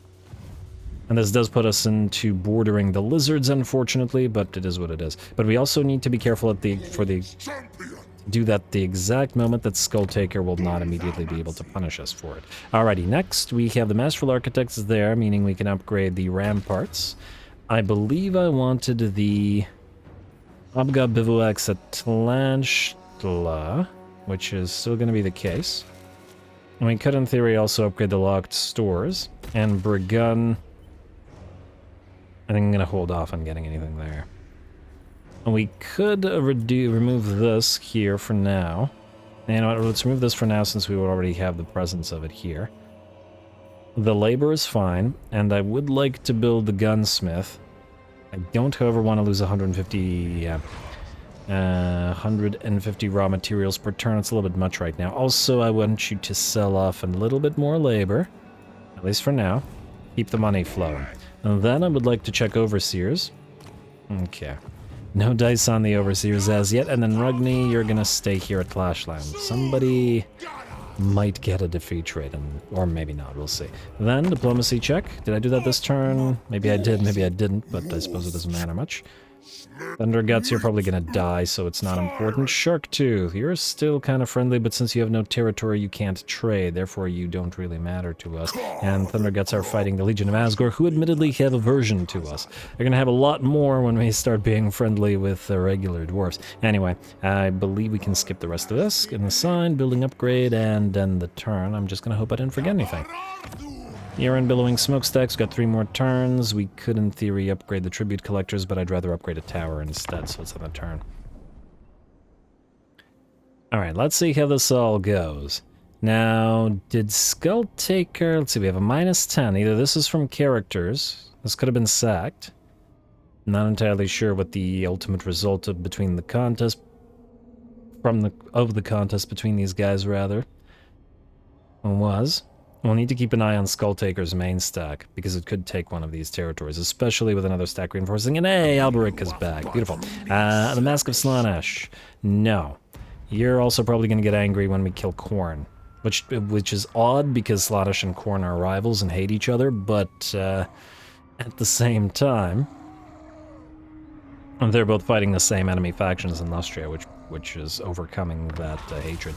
And this does put us into bordering the lizards, unfortunately, but it is what it is. But we also need to be careful do that the exact moment that Skulltaker will not immediately be able to punish us for it. Alrighty, next we have the Masterful Architects there, meaning we can upgrade the ramparts. I believe I wanted the Abga Bivouacs at Tlanchtla, which is still going to be the case. And we could, in theory, also upgrade the locked stores. And Brigun... I think I'm going to hold off on getting anything there. And we could remove this here for now. You know what, let's remove this for now since we would already have the presence of it here. The labor is fine, and I would like to build the gunsmith. I don't, however, want to lose 150 150 raw materials per turn. It's a little bit much right now. Also, I want you to sell off a little bit more labor, at least for now. Keep the money flowing. And then I would like to check overseers. Okay. No dice on the overseers as yet. And then Rugni, you're gonna stay here at Clashland. Somebody might get a defeat rate, or maybe not. We'll see. Then diplomacy check. Did I do that this turn? Maybe I did, maybe I didn't, but I suppose it doesn't matter much. Thunderguts, you're probably gonna die, so it's not important. Sharktooth, you're still kind of friendly, but since you have no territory, you can't trade, therefore you don't really matter to us. And Thunderguts are fighting the Legion of Asgore, who admittedly have aversion to us. They're gonna have a lot more when we start being friendly with the regular dwarfs. Anyway, I believe we can skip the rest of this. Get an assign, building upgrade, and then the turn. I'm just gonna hope I didn't forget anything. Urine Billowing Smokestacks, got 3 more turns. We could, in theory, upgrade the Tribute Collectors, but I'd rather upgrade a tower instead, so it's on the turn. Alright, let's see how this all goes. Now, did Skulltaker... Let's see, we have a -10. Either this is from characters. This could have been sacked. Not entirely sure what the ultimate result of between the contest... of the contest between these guys, rather, was. We'll need to keep an eye on Skulltaker's main stack, because it could take one of these territories, especially with another stack reinforcing. And hey, Alberic is back. Beautiful. The Mask of Slaanesh. No. You're also probably going to get angry when we kill Khorne, which is odd, because Slaanesh and Khorne are rivals and hate each other, but at the same time, they're both fighting the same enemy factions in Lustria, which is overcoming that hatred.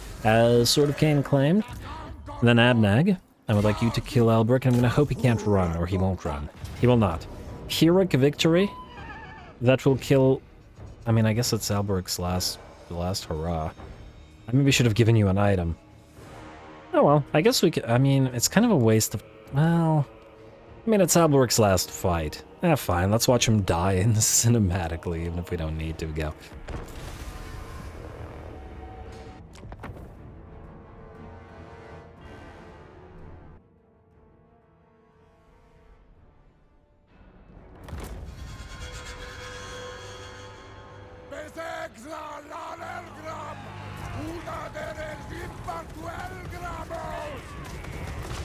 Sword of Cain claimed. Then Abnagg. I would like you to kill Alberic, and I'm going to hope he can't run, or he won't run. He will not. Heroic Victory. That will kill... I mean, I guess it's Alberic's last hurrah. I maybe should have given you an item. Oh well, I guess we could... I mean, it's kind of a waste of... Well... I mean, it's Alberic's last fight. Fine, let's watch him die in cinematically, even if we don't need to go.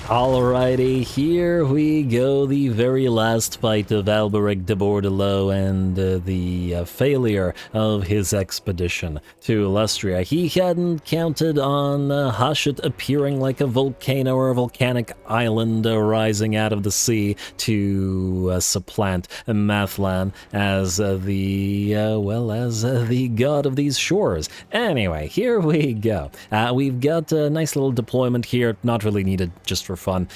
Alrighty, here we go, the very last fight of Alberic de Bordelot and the failure of his expedition to Lustria. He hadn't counted on Hashut appearing like a volcano or a volcanic island rising out of the sea to supplant Mathlan as the god of these shores. Anyway, here we go. We've got a nice little deployment here, not really needed, just for fun,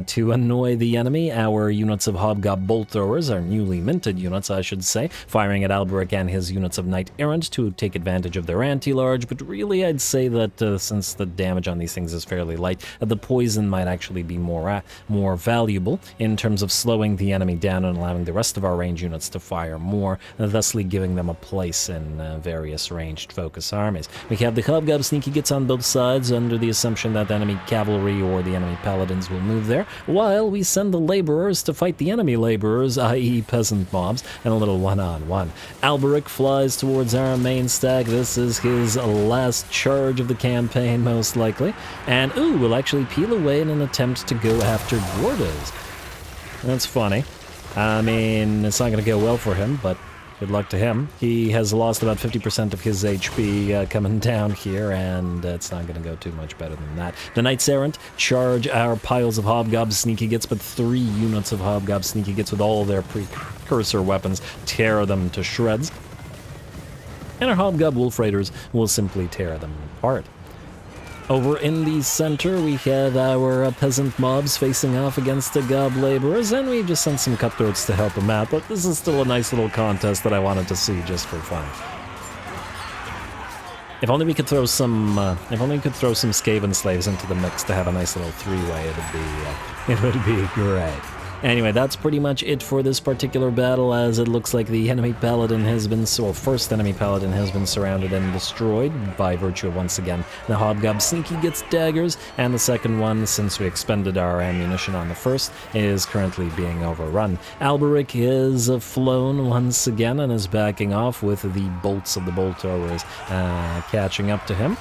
to annoy the enemy. Our units of Hobgob Bolt Throwers, our newly minted units, I should say, firing at Alberic and his units of Knight Errant to take advantage of their anti-large, but really I'd say that since the damage on these things is fairly light, the poison might actually be more valuable in terms of slowing the enemy down and allowing the rest of our range units to fire more, thusly giving them a place in various ranged focus armies. We have the Hobgob Sneaky Gits on both sides under the assumption that the enemy cavalry or the enemy paladins will move there, while we send the laborers to fight the enemy laborers, i.e. peasant mobs, and a little one-on-one. Alberic flies towards our main stack. This is his last charge of the campaign, most likely. And, we'll actually peel away in an attempt to go after Gordas. That's funny. I mean, it's not going to go well for him, but good luck to him. He has lost about 50% of his HP coming down here, and it's not going to go too much better than that. The Knights Errant charge our piles of Hobgob Sneaky Gits, but 3 units of Hobgob Sneaky Gits with all their precursor weapons tear them to shreds. And our Hobgob Wolf Raiders will simply tear them apart. Over in the center, we have our peasant mobs facing off against the gob laborers, and we just sent some cutthroats to help them out, but this is still a nice little contest that I wanted to see just for fun. If only we could throw some, Skaven slaves into the mix to have a nice little 3-way, it would be great. Anyway, that's pretty much it for this particular battle, as it looks like the enemy paladin has been, first enemy paladin has been surrounded and destroyed by virtue of, once again, the Hobgob Sneaky gets daggers, and the second one, since we expended our ammunition on the first, is currently being overrun. Alberic is flown once again and is backing off with the bolts of the bolt throwers catching up to him.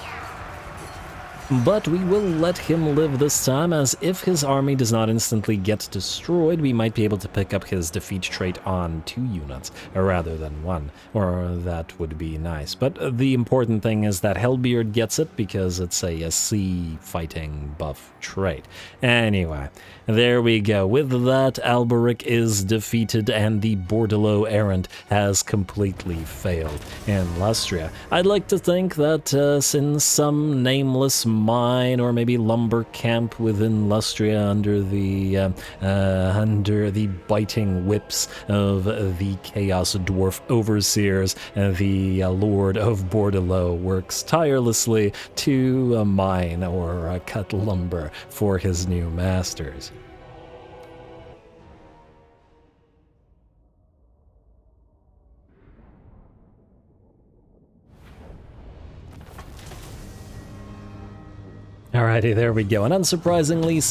But we will let him live this time, as if his army does not instantly get destroyed, we might be able to pick up his defeat trait on 2 units, rather than 1, or that would be nice. But the important thing is that Hellbeard gets it, because it's a sea fighting buff trait. Anyway, there we go. With that, Alberic is defeated, and the Bordelot errant has completely failed in Lustria. I'd like to think that in some nameless mine or maybe lumber camp within Lustria, under the biting whips of the Chaos Dwarf overseers, the Lord of Bordelot works tirelessly to mine or cut lumber for his new masters. Alrighty, there we go. An unsurprisingly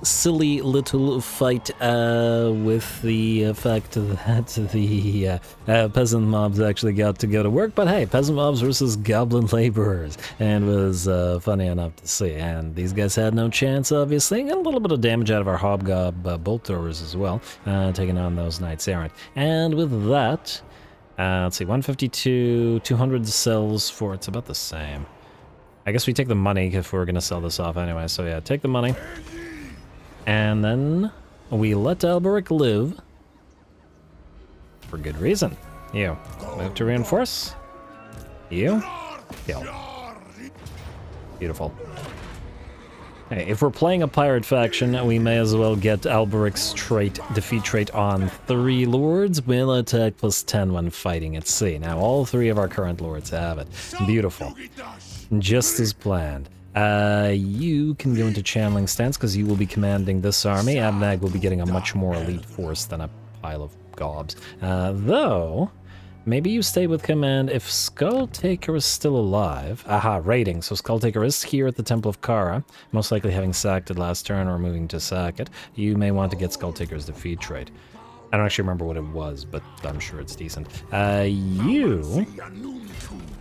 silly little fight with the fact that the peasant mobs actually got to go to work. But hey, peasant mobs versus goblin laborers, and was funny enough to see. And these guys had no chance, obviously. Got a little bit of damage out of our hobgob bolt throwers as well, taking on those knights errant. And with that, let's see, 152, 200 cells for, it's about the same. I guess we take the money if we're going to sell this off anyway. So yeah, take the money. And then we let Alberic live. For good reason. You. Move to reinforce. You. Kill. Beautiful. Hey, if we're playing a pirate faction, we may as well get Alberic's trait, defeat trait on 3 lords. Will attack +10 when fighting at sea. Now all 3 of our current lords have it. Beautiful. Just as planned. You can go into channeling stance because you will be commanding this army. Abnagg will be getting a much more elite force than a pile of gobs. Though, maybe you stay with command if Skulltaker is still alive. Aha, raiding. So Skulltaker is here at the Temple of Kara, most likely having sacked it last turn or moving to sack it. You may want to get Skulltaker's defeat trait. I don't actually remember what it was, but I'm sure it's decent. You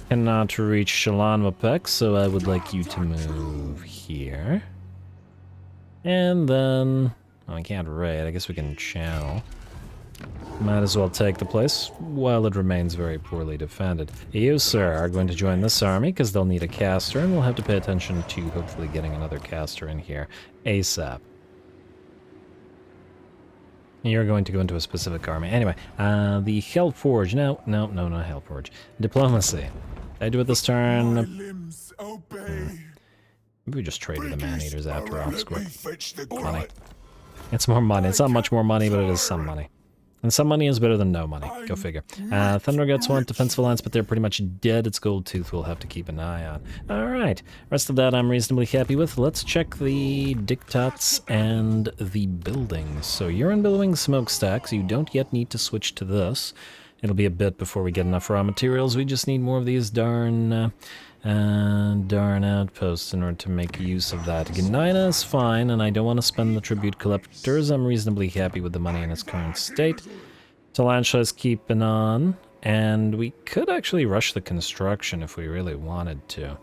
cannot reach Shalanmapek, so I would like you to move here. And then, oh, we can't raid. I guess we can channel. Might as well take the place while it remains very poorly defended. You, sir, are going to join this army because they'll need a caster, and we'll have to pay attention to hopefully getting another caster in here ASAP. You're going to go into a specific army. Anyway, the Hellforge. No, not Hellforge. Diplomacy. Did I do it this turn? Maybe we just traded the man-eaters after all. Money. It's more money. It's not much more money, but it is some money. And some money is better than no money. Go figure. Thunderguts want defensive alliance, but they're pretty much dead. It's Goldtooth we'll have to keep an eye on. Alright. Rest of that I'm reasonably happy with. Let's check the diktats and the buildings. So urine billowing smokestacks. You don't yet need to switch to this. It'll be a bit before we get enough raw materials. We just need more of these darn outposts in order to make use of that. Gnina is fine, and I don't want to spend the tribute collectors. I'm reasonably happy with the money in its current state. Talansha is keeping on, and we could actually rush the construction if we really wanted to.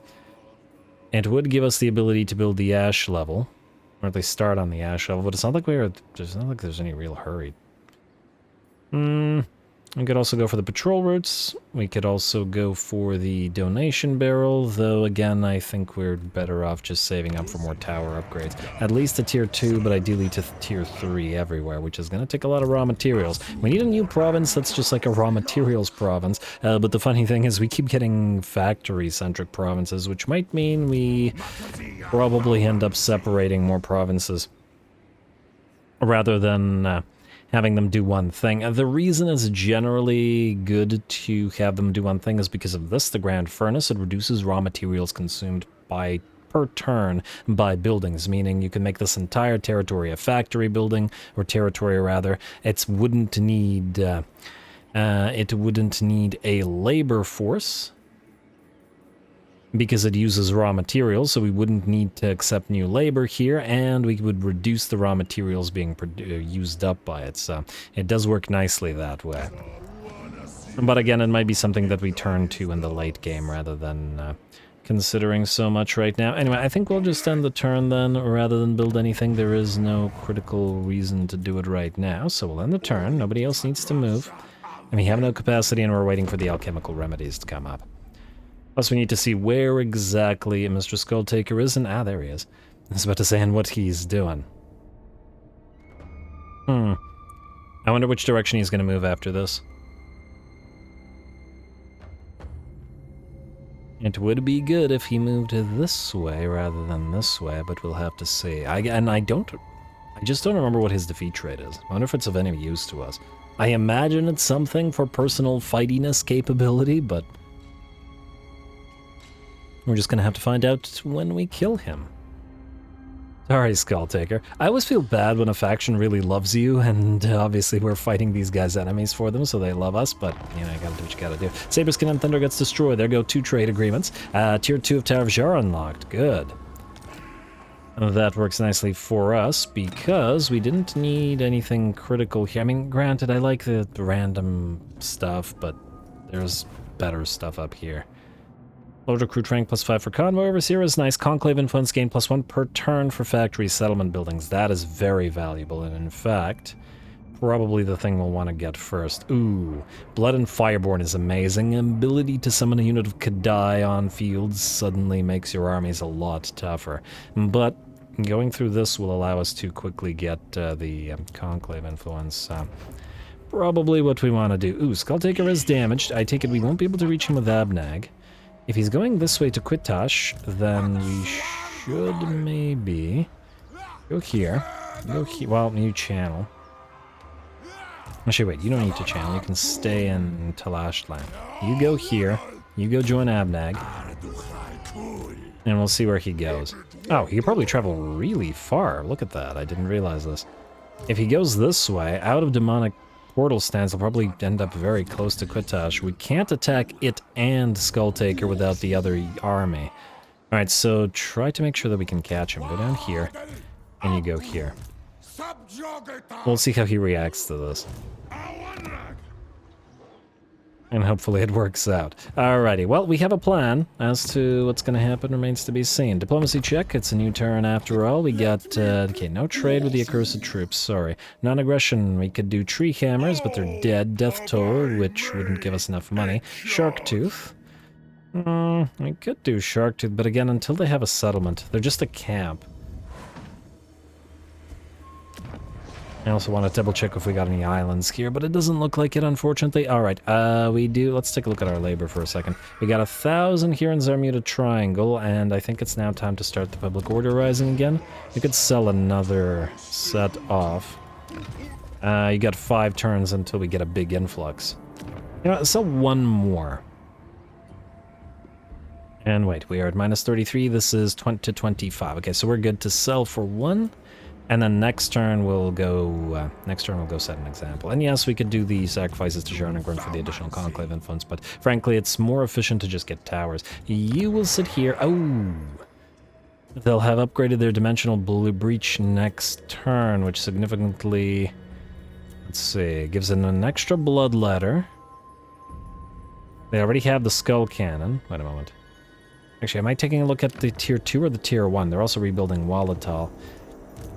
It would give us the ability to build the ash level, or at least start on the ash level, but it's not like there's any real hurry. We could also go for the patrol routes. We could also go for the donation barrel, though again I think we're better off just saving up for more tower upgrades. At least to tier 2, but ideally to tier 3 everywhere, which is going to take a lot of raw materials. We need a new province that's just like a raw materials province, but the funny thing is we keep getting factory-centric provinces, which might mean we probably end up separating more provinces rather than having them do one thing. The reason it's generally good to have them do one thing is because of this, the Grand Furnace. It reduces raw materials consumed by per turn by buildings, meaning you can make this entire territory a factory building, or territory rather. It wouldn't need a labor force, because it uses raw materials, so we wouldn't need to accept new labor here, and we would reduce the raw materials being used up by it, so it does work nicely that way. But again, it might be something that we turn to in the late game rather than considering so much right now. Anyway, I think we'll just end the turn then, rather than build anything. There is no critical reason to do it right now, so we'll end the turn. Nobody else needs to move. And we have no capacity, and we're waiting for the alchemical remedies to come up. Plus, we need to see where exactly Mr. Skulltaker is, and there he is. I was about to say, and what he's doing. I wonder which direction he's going to move after this. It would be good if he moved this way rather than this way, but we'll have to see. I just don't remember what his defeat rate is. I wonder if it's of any use to us. I imagine it's something for personal fightiness capability, but we're just gonna have to find out when we kill him. Sorry, Skulltaker. I always feel bad when a faction really loves you, and obviously we're fighting these guys' enemies for them, so they love us, but, you know, you gotta do what you gotta do. Saberskin and Thunder gets destroyed. There go 2 trade agreements. Tier 2 of Tower of Jar unlocked. Good. That works nicely for us, because we didn't need anything critical here. I mean, granted, I like the random stuff, but there's better stuff up here. Load recruit rank +5 for Convoy Overseer is nice. Conclave influence gain +1 per turn for factory settlement buildings. That is very valuable, and in fact, probably the thing we'll want to get first. Ooh, Blood and Fireborn is amazing. Ability to summon a unit of Kadai on fields suddenly makes your armies a lot tougher. But going through this will allow us to quickly get the Conclave influence. Probably what we want to do. Ooh, Skulltaker is damaged. I take it we won't be able to reach him with Abnagg. If he's going this way to Quitash, then we should maybe go here. Well, new channel. Actually, wait, you don't need to channel. You can stay in Talashland. You go here. You go join Abnagg. And we'll see where he goes. Oh, he could probably travel really far. Look at that. I didn't realize this. If he goes this way, out of demonic portal stands, will probably end up very close to Quitash. We can't attack it and Skulltaker without the other army. Alright, so try to make sure that we can catch him. Go down here, and you go here. We'll see how he reacts to this. And hopefully it works out. Alrighty, well, we have a plan. As to what's going to happen remains to be seen. Diplomacy check, it's a new turn after all. We got, okay, no trade with the accursed troops, sorry. Non-aggression, we could do tree hammers, but they're dead. Death toll, which wouldn't give us enough money. Shark tooth. We could do shark tooth, but again, until they have a settlement, they're just a camp. I also want to double check if we got any islands here, but it doesn't look like it, unfortunately. Alright, we do. Let's take a look at our labor for a second. We got 1,000 here in Zarmuta Triangle, and I think it's now time to start the Public Order Rising again. We could sell another set off. You got 5 turns until we get a big influx. You know, sell one more. And wait, we are at -33. This is 20 to 25. Okay, so we're good to sell for 1. And then next turn we'll go set an example. And yes, we could do the sacrifices to Jarnagorn for the additional conclave influence, but frankly, it's more efficient to just get towers. You will sit here. Oh, they'll have upgraded their dimensional blue breach next turn, which significantly, let's see, gives them an extra blood ladder. They already have the skull cannon. Wait a moment. Actually, am I taking a look at the tier 2 or the tier 1? They're also rebuilding Walatal.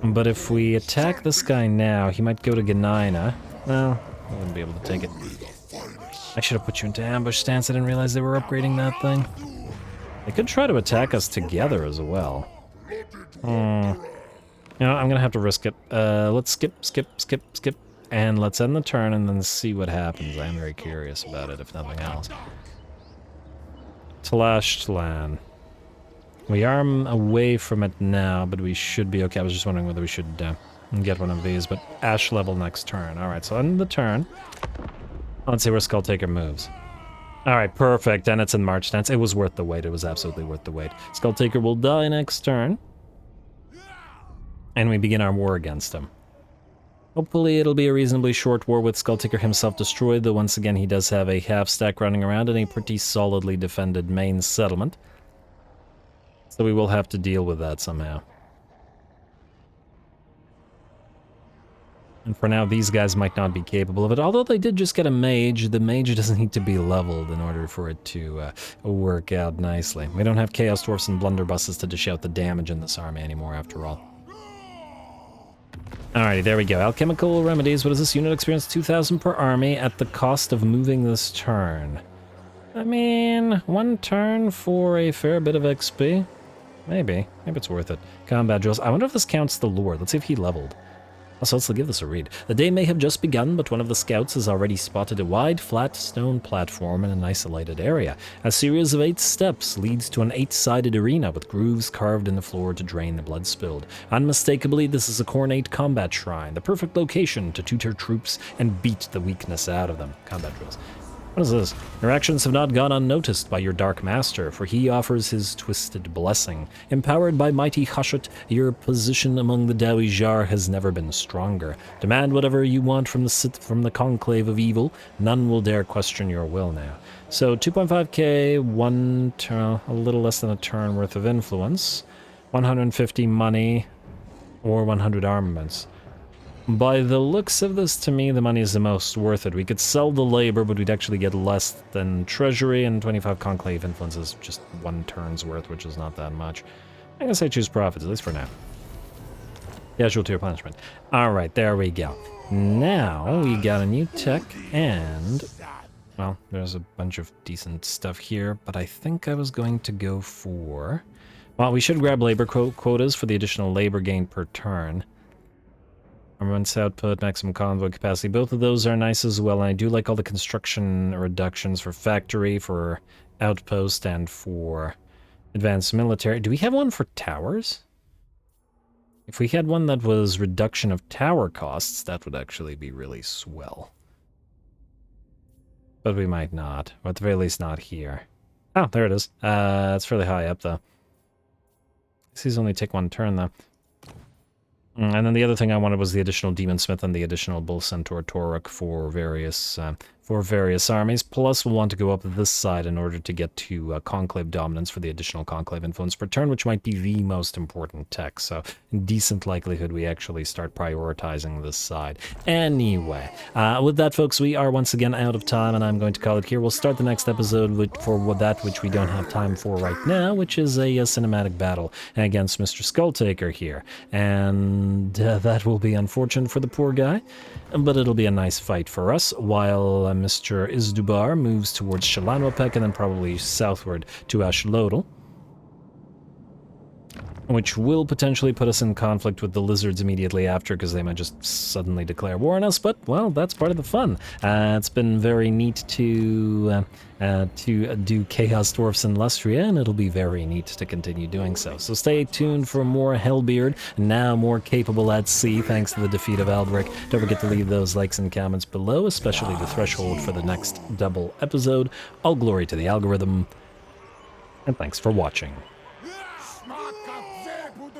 But if we attack this guy now, he might go to Ganina. Well, I wouldn't be able to take it. I should have put you into ambush stance. I didn't realize they were upgrading that thing. They could try to attack us together as well. You know, I'm gonna have to risk it. Let's skip, and let's end the turn and then see what happens. I am very curious about it, if nothing else. Talashland. We are away from it now, but we should be okay. I was just wondering whether we should get one of these, but Ash level next turn. Alright, so end the turn. Let's see where Skulltaker moves. Alright, perfect, and it's in March stance. It was worth the wait, it was absolutely worth the wait. Skulltaker will die next turn. And we begin our war against him. Hopefully it'll be a reasonably short war with Skulltaker himself destroyed, though once again he does have a half-stack running around and a pretty solidly defended main settlement. So we will have to deal with that somehow. And for now, these guys might not be capable of it, although they did just get a mage. The mage doesn't need to be leveled in order for it to work out nicely. We don't have Chaos Dwarfs and Blunderbusses to dish out the damage in this army anymore, after all. Alrighty, there we go. Alchemical Remedies. What is this? Unit experience 2,000 per army at the cost of moving this turn. I mean, one turn for a fair bit of XP? Maybe. Maybe it's worth it. Combat drills. I wonder if this counts the Lord. Let's see if he leveled. Also, let's give this a read. The day may have just begun, but one of the scouts has already spotted a wide, flat stone platform in an isolated area. A series of 8 steps leads to an 8-sided arena with grooves carved in the floor to drain the blood spilled. Unmistakably, this is a cornate combat shrine, the perfect location to tutor troops and beat the weakness out of them. Combat drills. What is this? Your actions have not gone unnoticed by your Dark Master, for he offers his twisted blessing. Empowered by mighty Hashut, your position among the Dawi Jar has never been stronger. Demand whatever you want from the Conclave of Evil. None will dare question your will now. So 2.5k, one turn, a little less than a turn worth of influence, 150 money, or 100 armaments. By the looks of this, to me, the money is the most worth it. We could sell the labor, but we'd actually get less than treasury, and 25 conclave influence is just one turn's worth, which is not that much. I guess I choose profits, at least for now. Casualty replenishment. Alright, there we go. Now, we got a new tech, and... well, there's a bunch of decent stuff here, but I think I was going to go for... well, we should grab labor quotas for the additional labor gain per turn. Armaments output, maximum convoy capacity, both of those are nice as well, and I do like all the construction reductions for factory, for outpost, and for advanced military. Do we have one for towers? If we had one that was reduction of tower costs, that would actually be really swell. But we might not, or at the very least not here. Oh, there it is. It's fairly high up, though. These only take one turn, though. And then the other thing I wanted was the additional Demon Smith and the additional Bull Centaur Toruk for various armies. Plus, we'll want to go up this side in order to get to Conclave Dominance for the additional Conclave Influence per turn, which might be the most important tech. So, decent likelihood we actually start prioritizing this side. Anyway, with that, folks, we are once again out of time, and I'm going to call it here. We'll start the next episode for that which we don't have time for right now, which is a cinematic battle against Mr. Skulltaker here. And that will be unfortunate for the poor guy, but it'll be a nice fight for us, while Mr. Izdubar moves towards Shalanwapek and then probably southward to Ashlodal, which will potentially put us in conflict with the lizards immediately after, because they might just suddenly declare war on us, but, well, that's part of the fun. It's been very neat to do Chaos Dwarfs in Lustria, and it'll be very neat to continue doing so. So stay tuned for more Hellbeard, now more capable at sea thanks to the defeat of Alberic. Don't forget to leave those likes and comments below, especially the threshold for the next double episode. All glory to the algorithm, and thanks for watching.